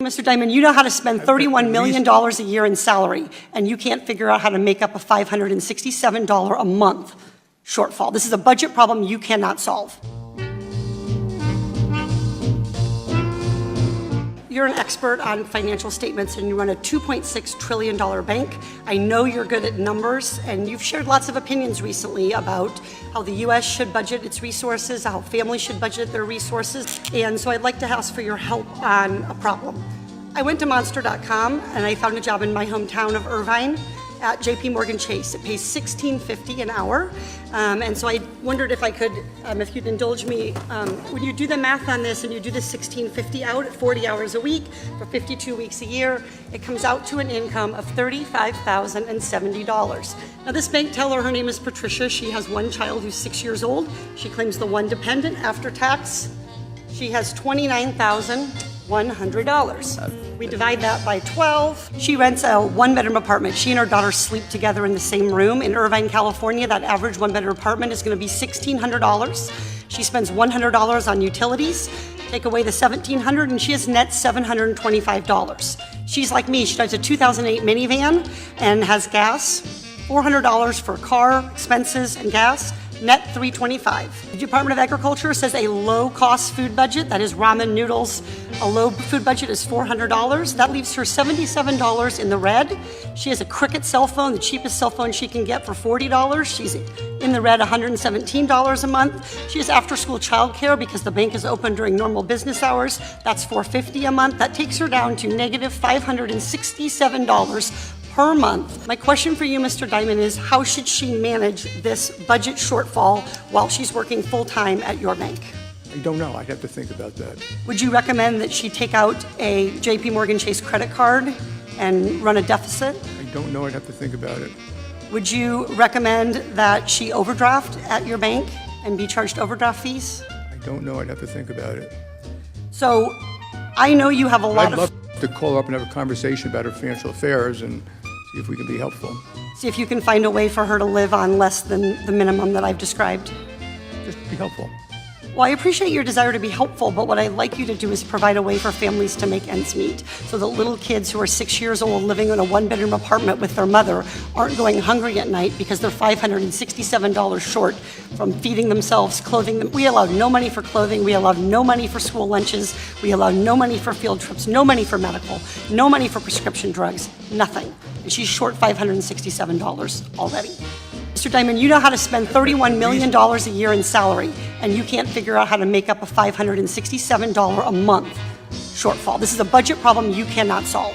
Mr. Diamond, you know how to spend $31 million a year in salary, and you can't figure out how to make up a $567 a month shortfall. This is a budget problem you cannot solve. You're an expert on financial statements and you run a $2.6 trillion bank. I know you're good at numbers, and you've shared lots of opinions recently about how the U.S. should budget its resources, how families should budget their resources. And so I'd like to ask for your help on a problem. I went to monster.com and I found a job in my hometown of Irvine at JP Chase. It pays $16.50 an hour. And so I wondered if I could, if you'd indulge me, when you do the math on this and you do the $16.50 out at 40 hours a week for 52 weeks a year, it comes out to an income of $35,070. Now this bank teller, her name is Patricia. She has one child who's 6 years old. She claims the one dependent after tax. She has $29,100. We divide that by 12. She rents a one-bedroom apartment. She and her daughter sleep together in the same room. In Irvine, California, that average one-bedroom apartment is going to be $1,600. She spends $100 on utilities. Take away the $1,700 and she has net $725. She's like me. She drives a 2008 minivan and has gas, $400 for car expenses and gas, net $325. The Department of Agriculture says a low-cost food budget, that is ramen noodles, a low food budget is $400. That leaves her $77 in the red. She has a Cricket cell phone, the cheapest cell phone she can get for $40. She's in the red $117 a month. She has after-school childcare because the bank is open during normal business hours. That's $450 a month. That takes her down to negative $567 per month. My question for you, Mr. Diamond, is how should she manage this budget shortfall while she's working full-time at your bank? I don't know. I'd have to think about that. Would you recommend that she take out a JP Chase credit card and run a deficit? I don't know. I'd have to think about it. Would you recommend that she overdraft at your bank and be charged overdraft fees? I don't know. I'd have to think about it. So I know you have a lot I'd love to call her up and have a conversation about her financial affairs and see if we can be helpful. See if you can find a way for her to live on less than the minimum that I've described. Just be helpful. Well, I appreciate your desire to be helpful, but what I'd like you to do is provide a way for families to make ends meet so that little kids who are 6 years old living in a one-bedroom apartment with their mother aren't going hungry at night because they're $567 short from feeding themselves, clothing them. We allowed no money for clothing. We allowed no money for school lunches. We allowed no money for field trips, no money for medical, no money for prescription drugs, nothing. And she's short $567 already. Mr. Diamond, you know how to spend $31 million a year in salary, and you can't figure out how to make up a $567 a month shortfall. This is a budget problem you cannot solve.